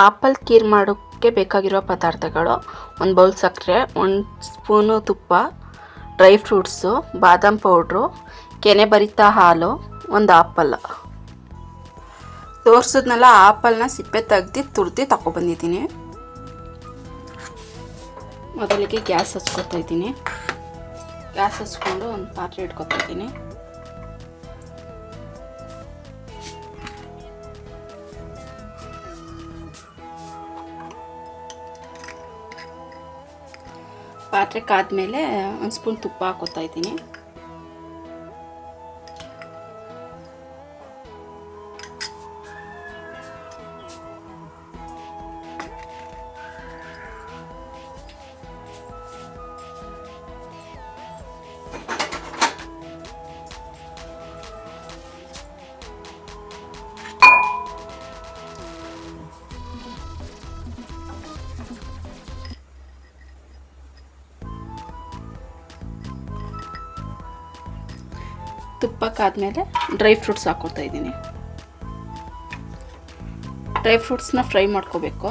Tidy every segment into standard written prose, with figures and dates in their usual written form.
Apple ಕೀರ್ ಮಾಡೋಕ್ಕೆ ಬೇಕಾಗಿರೋ ಪದಾರ್ಥಗಳು: ಒಂದು ಬೌಲ್ ಸಕ್ಕರೆ, 1 ಸ್ಪೂನು ತುಪ್ಪ, ಡ್ರೈ ಫ್ರೂಟ್ಸು, ಬಾದಾಮ್ ಪೌಡ್ರು, ಕೆನೆ ಬರಿತ ಹಾಲು, ಒಂದು ಆಪಲ್. ತೋರಿಸಿದ್ನಲ್ಲ, ಆಪಲ್ನ ಸಿಪ್ಪೆ ತೆಗ್ದು ತುರ್ದು ತಗೊಬಂದಿದ್ದೀನಿ. ಮೊದಲಿಗೆ ಗ್ಯಾಸ್ ಹಚ್ಕೊತಾ ಇದ್ದೀನಿ. ಗ್ಯಾಸ್ ಹಚ್ಕೊಂಡು ಒಂದು ಪಾತ್ರೆ ಇಟ್ಕೊತಾ ಇದ್ದೀನಿ. ಪಾತ್ರೆ ಕಾದ್ಮೇಲೆ 1 ಸ್ಪೂನ್ ತುಪ್ಪ ಹಾಕೋತಾ ಇದ್ದೀನಿ. ತುಪ್ಪ ಕಾದ್ಮೇಲೆ ಡ್ರೈ ಫ್ರೂಟ್ಸ್ ಹಾಕೋತಾ ಇದ್ದೀನಿ. ಡ್ರೈ ಫ್ರೂಟ್ಸ್ನ ಫ್ರೈ ಮಾಡ್ಕೋಬೇಕು.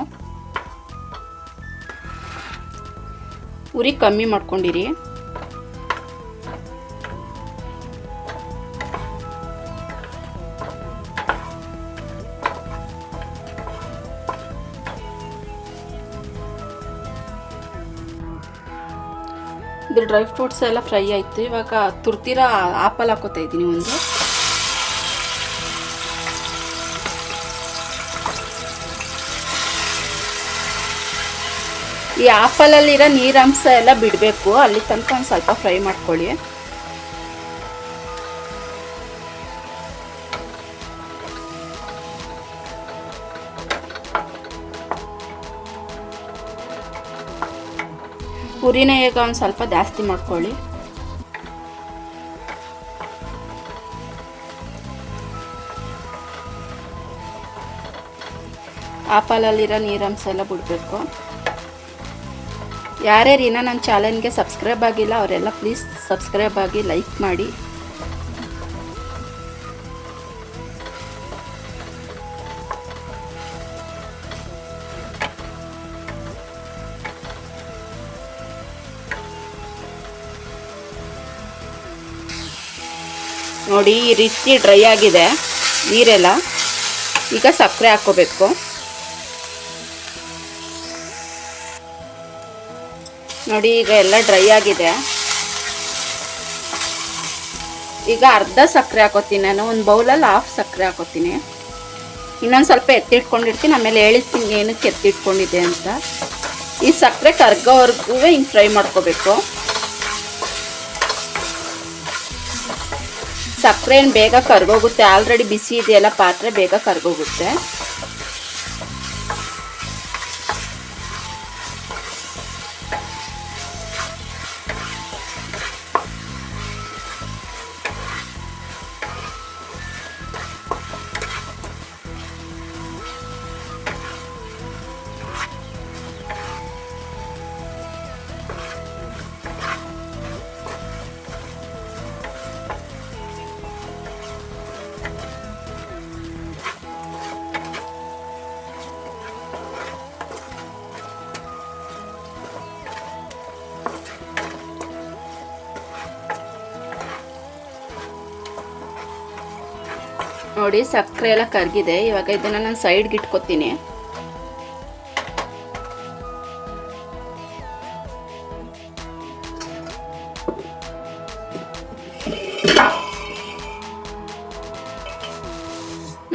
ಉರಿ ಕಮ್ಮಿ ಮಾಡ್ಕೊಂಡಿರಿ. ಇದು ಡ್ರೈ ಫ್ರೂಟ್ಸ್ ಎಲ್ಲ ಫ್ರೈ ಆಯಿತು. ಇವಾಗ ತುರ್ತಿರೋ ಆಪಲ್ ಹಾಕೋತಾ ಇದ್ದೀನಿ ಒಂದು. ಈ ಆಪಲಲ್ಲಿರೋ ನೀರಂಶ ಎಲ್ಲ ಬಿಡಬೇಕು, ಅಲ್ಲಿ ತನಕ ಒಂದು ಸ್ವಲ್ಪ ಫ್ರೈ ಮಾಡ್ಕೊಳ್ಳಿ. ಉರಿನ ಈಗ ಒಂದು ಸ್ವಲ್ಪ ಜಾಸ್ತಿ ಮಾಡ್ಕೊಳ್ಳಿ. ಆಪಲಲ್ಲಿರೋ ನೀರಂಶ ಎಲ್ಲ ಬಿಡಬೇಕು. ಯಾರ್ಯಾರು ಇನ್ನೂ ನನ್ನ ಚಾನಲ್ಗೆ ಸಬ್ಸ್ಕ್ರೈಬ್ ಆಗಿಲ್ಲ ಅವರೆಲ್ಲ ಪ್ಲೀಸ್ ಸಬ್ಸ್ಕ್ರೈಬ್ ಆಗಿ ಲೈಕ್ ಮಾಡಿ. ನೋಡಿ, ಈ ರೀತಿ ಡ್ರೈ ಆಗಿದೆ ನೀರೆಲ್ಲ. ಈಗ ಸಕ್ಕರೆ ಹಾಕ್ಕೋಬೇಕು. ನೋಡಿ, ಈಗ ಎಲ್ಲ ಡ್ರೈ ಆಗಿದೆ. ಈಗ ಅರ್ಧ ಸಕ್ಕರೆ ಹಾಕೋತೀನಿ ನಾನು. ಒಂದು ಬೌಲಲ್ಲಿ ಹಾಫ್ ಸಕ್ಕರೆ ಹಾಕೋತೀನಿ. ಇನ್ನೊಂದು ಸ್ವಲ್ಪ ಎತ್ತಿಟ್ಕೊಂಡಿರ್ತೀನಿ, ಆಮೇಲೆ ಹೇಳ್ತೀನಿ ಏನಕ್ಕೆ ಎತ್ತಿಟ್ಕೊಂಡಿದ್ದೆ ಅಂತ. ಈ ಸಕ್ಕರೆ ಕರ್ಗೋವರೆಗೂ ಹಿಂಗೆ ಫ್ರೈ ಮಾಡ್ಕೋಬೇಕು. ಸಕ್ಕರೆ ಏನು ಬೇಗ ಕರ್ಗೋಗುತ್ತೆ, ಆಲ್ರೆಡಿ ಬಿಸಿ ಇದೆಯಲ್ಲ ಪಾತ್ರೆ, ಬೇಗ ಕರ್ಗೋಗುತ್ತೆ. ನೋಡಿ, ಸಕ್ಕರೆ ಎಲ್ಲ ಕರಗಿದೆ. ಇವಾಗ ಇದನ್ನು ನಾನು ಸೈಡ್ಗೆ ಇಟ್ಕೊತೀನಿ.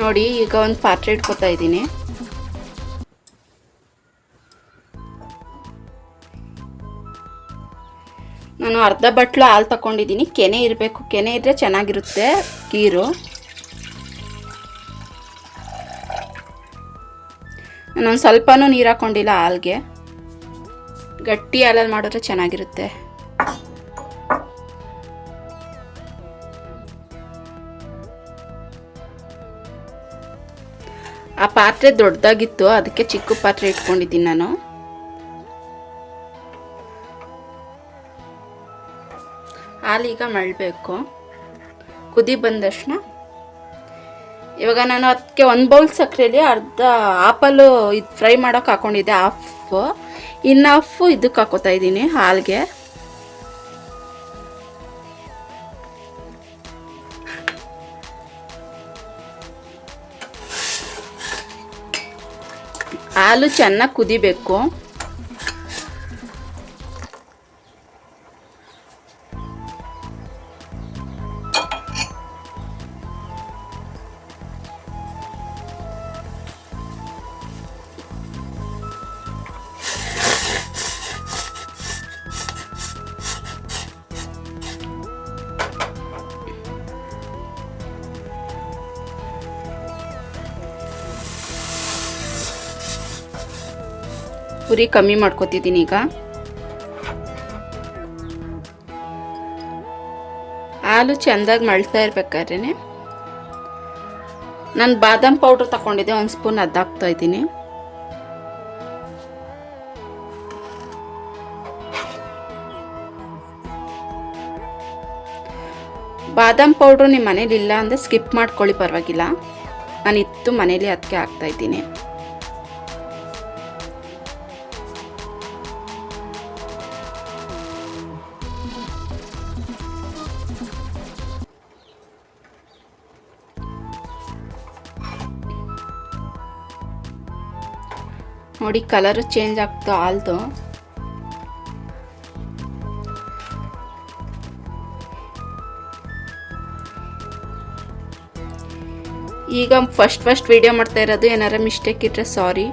ನೋಡಿ, ಈಗ ಒಂದು ಪಾತ್ರೆ ಇಟ್ಕೊತಾ ಇದ್ದೀನಿ. ನಾನು ಅರ್ಧ ಬಟ್ಲು ಹಾಲು ತಗೊಂಡಿದ್ದೀನಿ. ಕೆನೆ ಇರಬೇಕು, ಕೆನೆ ಇದ್ದರೆ ಚೆನ್ನಾಗಿರುತ್ತೆ ಕೀರು. ನಾನೊಂದು ಸ್ವಲ್ಪನೂ ನೀರು ಹಾಕ್ಕೊಂಡಿಲ್ಲ ಹಾಲಿಗೆ. ಗಟ್ಟಿ ಹಾಲಲ್ಲಿ ಮಾಡಿದ್ರೆ ಚೆನ್ನಾಗಿರುತ್ತೆ. ಆ ಪಾತ್ರೆ ದೊಡ್ಡದಾಗಿತ್ತು, ಅದಕ್ಕೆ ಚಿಕ್ಕ ಪಾತ್ರೆ ಇಟ್ಕೊಂಡಿದ್ದೀನಿ ನಾನು. ಹಾಲೀಗ ಮಳ್ಳಬೇಕು. ಕುದಿ ಬಂದಷ್ಟನ್ನ ಇವಾಗ ನಾನು ಅದಕ್ಕೆ 1 ಬೌಲ್ ಸಕ್ಕರೆಯಲ್ಲಿ ಅರ್ಧ ಆಪಲ್ಲು ಇದು ಫ್ರೈ ಮಾಡೋಕೆ ಹಾಕ್ಕೊಂಡಿದ್ದೆ, ಹಾಫು. ಇನ್ನು ಹಾಫು ಇದಕ್ಕೆ ಹಾಕೋತಾ ಇದ್ದೀನಿ, ಹಾಲಿಗೆ. ಹಾಲು ಚೆನ್ನಾಗಿ ಕುದಿಬೇಕು. ಉರಿ ಕಮ್ಮಿ ಮಾಡ್ಕೊತಿದ್ದೀನಿ ಈಗ. ಹಾಲು ಚೆಂದಾಗಿ ಮಳ್ತಾ ಇರ್ಬೇಕಾದ್ರೆ ನಾನು ಬಾದಾಮ್ ಪೌಡ್ರ್ ತಗೊಂಡಿದ್ದೆ, 1 ಸ್ಪೂನ್ ಅದು ಹಾಕ್ತಾ ಇದ್ದೀನಿ. ಬಾದಾಮ್ ಪೌಡ್ರು ನಿಮ್ಮ ಮನೇಲಿ ಇಲ್ಲ ಅಂದರೆ ಸ್ಕಿಪ್ ಮಾಡ್ಕೊಳ್ಳಿ, ಪರವಾಗಿಲ್ಲ. ನಾನು ಇತ್ತು ಮನೇಲಿ, ಅದಕ್ಕೆ ಹಾಕ್ತಾ ಇದ್ದೀನಿ. ನೋಡಿ ಕಲರು ಚೇಂಜ್ ಆಗ್ತಾ ಹಾಲ್ದು. ಈಗ ಫಸ್ಟ್ ವಿಡಿಯೋ ಮಾಡ್ತಾ ಇರೋದು, ಏನಾರ ಮಿಸ್ಟೇಕ್ ಇದ್ರೆ ಸಾರಿ.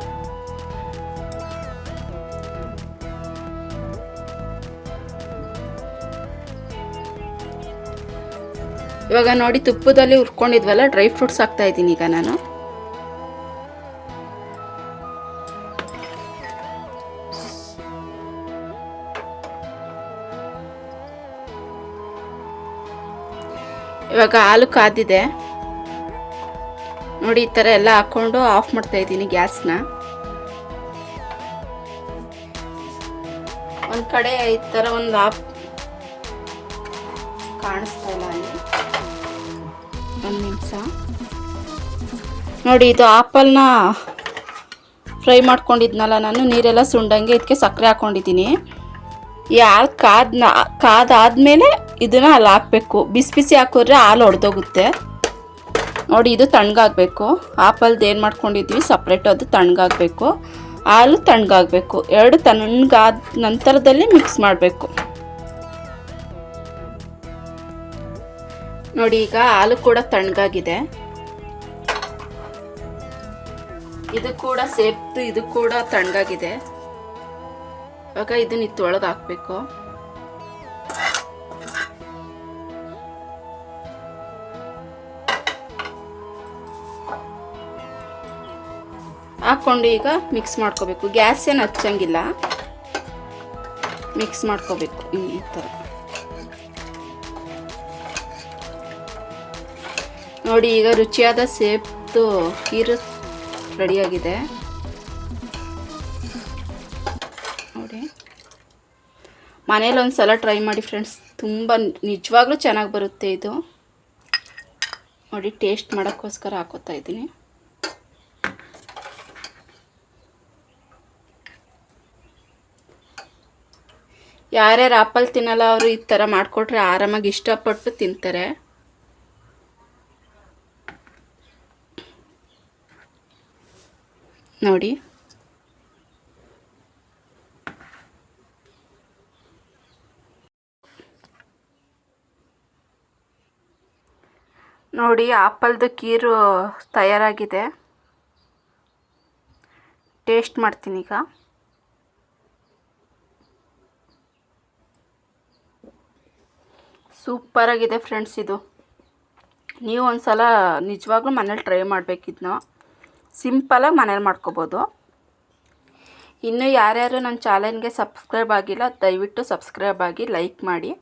ಇವಾಗ ನೋಡಿ ತುಪ್ಪದಲ್ಲಿ ಹುರ್ಕೊಂಡಿದ್ವಲ್ಲ ಡ್ರೈ ಫ್ರೂಟ್ಸ್ ಹಾಕ್ತಾ ಇದ್ದೀನಿ ಈಗ ನಾನು. ಇವಾಗ ಹಾಲು ಕಾದಿದೆ ನೋಡಿ, ಈ ಥರ ಎಲ್ಲ ಹಾಕ್ಕೊಂಡು ಆಫ್ ಮಾಡ್ತಾ ಇದ್ದೀನಿ ಗ್ಯಾಸ್ನ. ಒಂದು ಕಡೆ ಈ ಥರ ಒಂದು ಆಫ್ ಕಾಣಿಸ್ತಾ ಇಲ್ಲ ಅಲ್ಲಿ, 1 ನಿಮಿಷ ನೋಡಿ. ಇದು ಆಪಲ್ನ ಫ್ರೈ ಮಾಡ್ಕೊಂಡಿದ್ನಲ್ಲ ನಾನು, ನೀರೆಲ್ಲ ಸುಂಡಂಗೆ ಇದಕ್ಕೆ ಸಕ್ಕರೆ ಹಾಕ್ಕೊಂಡಿದ್ದೀನಿ. ಈ ಹಾಲು ಕಾದಾದ್ಮೇಲೆ ಇದನ್ನು ಅಲ್ಲಿ ಹಾಕಬೇಕು. ಬಿಸಿ ಹಾಕಿದ್ರೆ ಹಾಲು ಒಡೆದೋಗುತ್ತೆ ನೋಡಿ. ಇದು ತಣ್ಣಗಾಗಬೇಕು. ಆಪಲ್ದು ಏನು ಮಾಡ್ಕೊಂಡಿದ್ವಿ ಸಪ್ರೇಟು, ಅದು ತಣ್ಣಗಾಗಬೇಕು. ಹಾಲು ತಣ್ಣಗಾಗಬೇಕು. 2 ತಣ್ಣಗಾದ ನಂತರದಲ್ಲಿ ಮಿಕ್ಸ್ ಮಾಡಬೇಕು ನೋಡಿ. ಈಗ ಹಾಲು ಕೂಡ ತಣ್ಣಗಾಗಿದೆ, ಇದು ಕೂಡ ಸೇಫ್ತು, ಇದು ಕೂಡ ತಣ್ಣಗಾಗಿದೆ. ಇವಾಗ ಇದನ್ನ ಇತ್ತೊಳಗೆ ಹಾಕಬೇಕು. ಹಾಕ್ಕೊಂಡು ಈಗ ಮಿಕ್ಸ್ ಮಾಡ್ಕೋಬೇಕು. ಗ್ಯಾಸ್ ಏನು ಹಚ್ಚಂಗಿಲ್ಲ, ಮಿಕ್ಸ್ ಮಾಡ್ಕೋಬೇಕು ಈ ಥರ ನೋಡಿ. ಈಗ ರುಚಿಯಾದ ಸೇಬ್ದು ಖೀರು ರೆಡಿಯಾಗಿದೆ ನೋಡಿ. ಮನೇಲಿ ಒಂದು ಸಲ ಟ್ರೈ ಮಾಡಿ ಫ್ರೆಂಡ್ಸ್, ತುಂಬ ನಿಜವಾಗ್ಲೂ ಚೆನ್ನಾಗಿ ಬರುತ್ತೆ ಇದು ನೋಡಿ. ಟೇಸ್ಟ್ ಮಾಡೋಕ್ಕೋಸ್ಕರ ಹಾಕೋತಾ ಇದ್ದೀನಿ. ಯಾರ್ಯಾರು ಆಪಲ್ ತಿನ್ನಲ್ಲ ಅವರು ಈ ಥರ ಮಾಡಿಕೊಟ್ರೆ ಆರಾಮಾಗಿ ಇಷ್ಟಪಟ್ಟು ತಿಂತಾರೆ ನೋಡಿ. ನೋಡಿ ಆಪಲ್ದು ಖೀರು ತಯಾರಾಗಿದೆ. ಟೇಸ್ಟ್ ಮಾಡ್ತೀನಿ ಈಗ. ಸೂಪರಾಗಿದೆ ಫ್ರೆಂಡ್ಸ್ ಇದು. ನೀವು ಒಂದು ಸಲ ನಿಜವಾಗ್ಲೂ ಮನೇಲಿ ಟ್ರೈ ಮಾಡಬೇಕಿದ್ನು. ಸಿಂಪಲಾಗಿ ಮನೇಲಿ ಮಾಡ್ಕೋಬೋದು. ಇನ್ನೂ ಯಾರ್ಯಾರು ನನ್ನ ಚಾನಲ್ಗೆ ಸಬ್ಸ್ಕ್ರೈಬ್ ಆಗಿಲ್ಲ ದಯವಿಟ್ಟು ಸಬ್ಸ್ಕ್ರೈಬ್ ಆಗಿ ಲೈಕ್ ಮಾಡಿ.